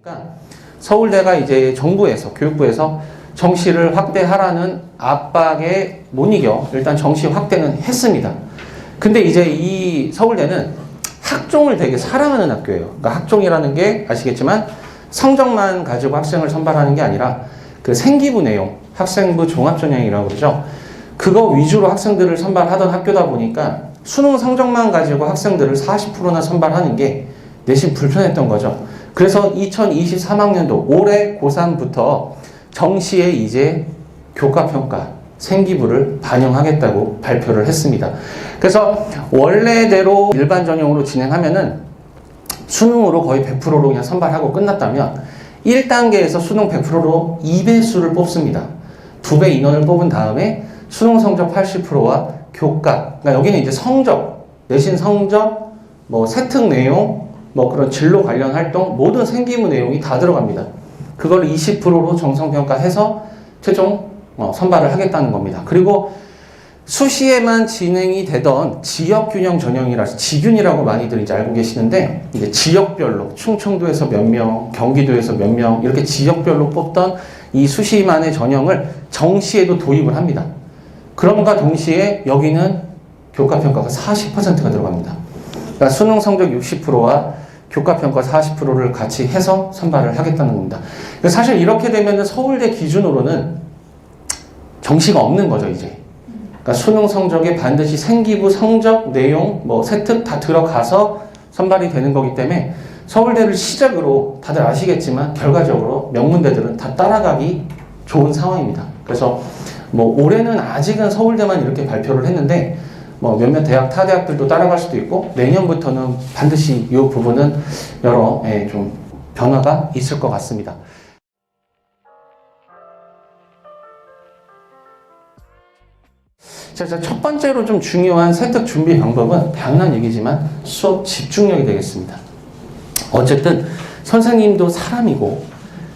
그러니까 서울대가 이제 정부에서 교육부에서 정시를 확대하라는 압박에 못 이겨 일단 정시 확대는 했습니다. 근데 이제 이 서울대는 학종을 되게 사랑하는 학교예요. 그러니까 학종이라는 게 아시겠지만 성적만 가지고 학생을 선발하는 게 아니라 그 생기부 내용, 학생부 종합전형이라고 그러죠. 그거 위주로 학생들을 선발하던 학교다 보니까 수능 성적만 가지고 학생들을 40%나 선발하는 게 내심 불편했던 거죠. 그래서 2023학년도 올해 고3부터 정시에 이제 교과평가 생기부를 반영하겠다고 발표를 했습니다. 그래서 원래대로 일반 전형으로 진행하면은 수능으로 거의 100%로 그냥 선발하고 끝났다면 1단계에서 수능 100%로 2배수를 뽑습니다. 2배 인원을 뽑은 다음에 수능 성적 80%와 교과, 그러니까 여기는 이제 성적, 내신 성적, 뭐 세특 내용, 뭐 그런 진로 관련 활동, 모든 생기부 내용이 다 들어갑니다. 그걸 20%로 정성평가해서 최종 선발을 하겠다는 겁니다. 그리고 수시에만 진행이 되던 지역균형 전형이라서 지균이라고 많이들 이제 알고 계시는데, 이제 지역별로 충청도에서 몇 명, 경기도에서 몇 명 이렇게 지역별로 뽑던 이 수시만의 전형을 정시에도 도입을 합니다. 그럼과 동시에 여기는 교과평가가 40%가 들어갑니다. 그러니까 수능 성적 60%와 교과평가 40%를 같이 해서 선발을 하겠다는 겁니다. 사실 이렇게 되면 서울대 기준으로는 정시가 없는 거죠, 이제. 그러니까 수능 성적에 반드시 생기부, 성적, 내용, 뭐 세특 다 들어가서 선발이 되는 거기 때문에 서울대를 시작으로 다들 아시겠지만 결과적으로 명문대들은 다 따라가기 좋은 상황입니다. 그래서 뭐 올해는 아직은 서울대만 이렇게 발표를 했는데 뭐 몇몇 대학, 타 대학들도 따라갈 수도 있고 내년부터는 반드시 이 부분은 여러 좀 변화가 있을 것 같습니다. 자, 첫 번째로 좀 중요한 세특 준비 방법은 당연한 얘기지만 수업 집중력이 되겠습니다. 어쨌든 선생님도 사람이고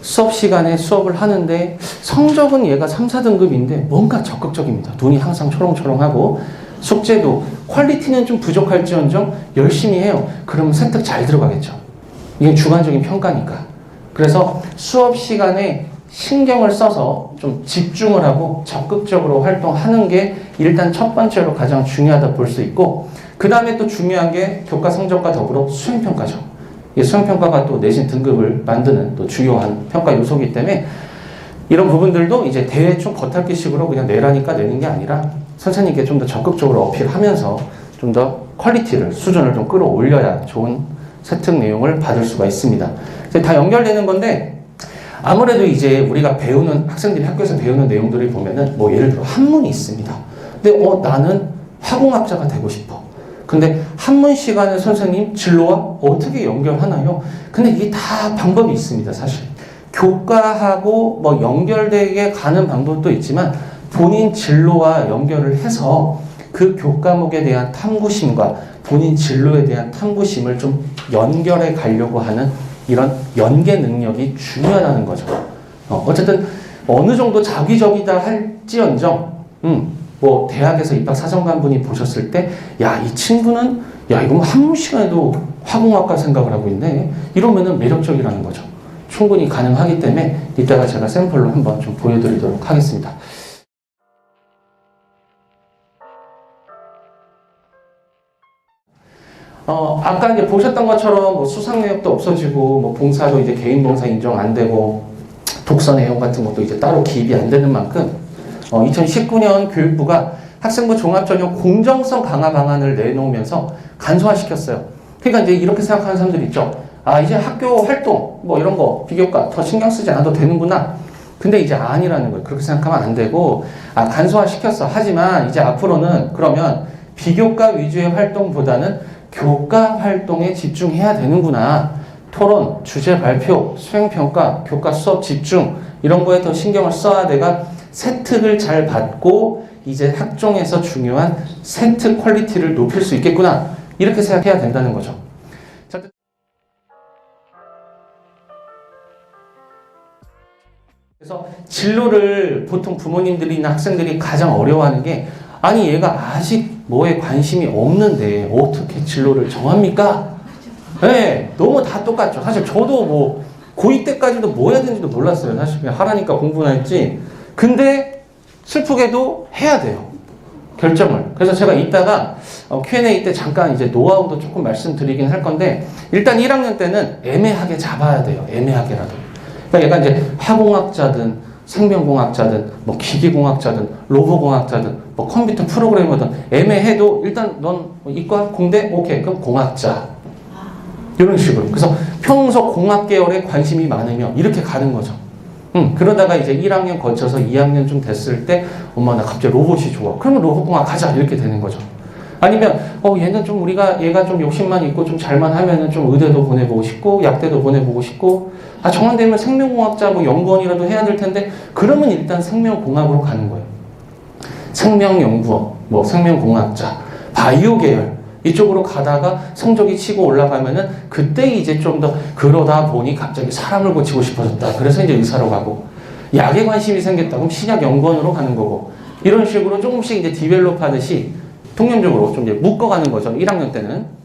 수업 시간에 수업을 하는데 성적은 얘가 3, 4등급인데 뭔가 적극적입니다. 눈이 항상 초롱초롱하고 숙제도 퀄리티는 좀 부족할지언정 열심히 해요. 그러면 세특 잘 들어가겠죠. 이게 주관적인 평가니까. 그래서 수업 시간에 신경을 써서 좀 집중을 하고 적극적으로 활동하는 게 일단 첫 번째로 가장 중요하다 볼 수 있고, 그 다음에 또 중요한 게 교과 성적과 더불어 수행평가죠. 이 수행평가가 또 내신 등급을 만드는 또 주요한 평가 요소이기 때문에 이런 부분들도 이제 대회 좀 겉핥기식으로 그냥 내라니까 내는 게 아니라 선생님께 좀 더 적극적으로 어필하면서 좀 더 퀄리티를, 수준을 좀 끌어올려야 좋은 세특 내용을 받을 수가 있습니다. 다 연결되는 건데, 아무래도 이제 우리가 배우는, 학생들이 학교에서 배우는 내용들을 보면은 뭐 예를 들어 한문이 있습니다. 근데 나는 화공학자가 되고 싶어. 근데 한문 시간에 선생님 진로와 어떻게 연결하나요? 근데 이게 다 방법이 있습니다, 사실. 교과하고 뭐 연결되게 가는 방법도 있지만 본인 진로와 연결을 해서 그 교과목에 대한 탐구심과 본인 진로에 대한 탐구심을 좀 연결해 가려고 하는 이런 연계 능력이 중요하다는 거죠. 어쨌든 어느 정도 자기적이다 할지언정 뭐 대학에서 입학사정관분이 보셨을 때 야, 이 친구는 야, 이거 뭐 한문 시간에도 화공학과 생각을 하고 있네. 이러면은 매력적이라는 거죠. 충분히 가능하기 때문에 이따가 제가 샘플로 한번 좀 보여드리도록 하겠습니다. 아까 이제 보셨던 것처럼 뭐 수상 내역도 없어지고, 뭐 봉사도 이제 개인 봉사 인정 안 되고, 독서 내용 같은 것도 이제 따로 기입이 안 되는 만큼, 2019년 교육부가 학생부 종합전형 공정성 강화 방안을 내놓으면서 간소화시켰어요. 그러니까 이제 이렇게 생각하는 사람들이 있죠. 아, 이제 학교 활동, 뭐 이런 거, 비교과 더 신경 쓰지 않아도 되는구나. 근데 이제 아니라는 거예요. 그렇게 생각하면 안 되고, 간소화시켰어. 하지만 이제 앞으로는 그러면 비교과 위주의 활동보다는 교과 활동에 집중해야 되는구나. 토론, 주제 발표, 수행평가, 교과 수업 집중 이런 거에 더 신경을 써야 내가 세특을 잘 받고 이제 학종에서 중요한 세특 퀄리티를 높일 수 있겠구나. 이렇게 생각해야 된다는 거죠. 그래서 진로를 보통 부모님들이나 학생들이 가장 어려워하는 게, 아니 얘가 아직 뭐에 관심이 없는데 어떻게 진로를 정합니까? 네, 너무 다 똑같죠. 사실 저도 뭐 고2 때까지도 뭐 해야 되는지도 몰랐어요. 사실 그냥 하라니까 공부나 했지. 근데 슬프게도 해야 돼요. 결정을. 그래서 제가 이따가 Q&A 때 잠깐 이제 노하우도 조금 말씀드리긴 할 건데, 일단 1학년 때는 애매하게 잡아야 돼요. 애매하게라도. 그러니까 약간 이제 화공학자든 생명공학자든 뭐 기계공학자든 로봇공학자든 뭐 컴퓨터 프로그래머든 애매해도 일단 넌 이과 공대 오케이 그럼 공학자 이런 식으로. 그래서 평소 공학 계열에 관심이 많으면 이렇게 가는 거죠. 그러다가 이제 1학년 거쳐서 2학년 좀 됐을 때 엄마 나 갑자기 로봇이 좋아. 그러면 로봇공학 가자 이렇게 되는 거죠. 아니면 얘는 좀 얘가 좀 욕심만 있고 좀 잘만 하면은 좀 의대도 보내보고 싶고 약대도 보내보고 싶고 정한되면 생명공학자 뭐 연구원이라도 해야 될 텐데 그러면 일단 생명공학으로 가는 거예요. 생명연구원, 뭐 생명공학자, 바이오 계열 이쪽으로 가다가 성적이 치고 올라가면은 그때 이제 좀 더 그러다 보니 갑자기 사람을 고치고 싶어졌다. 그래서 이제 의사로 가고 약에 관심이 생겼다. 그럼 신약연구원으로 가는 거고 이런 식으로 조금씩 이제 디벨롭 하듯이 통념적으로 좀 이제 묶어가는 거죠. 1학년 때는.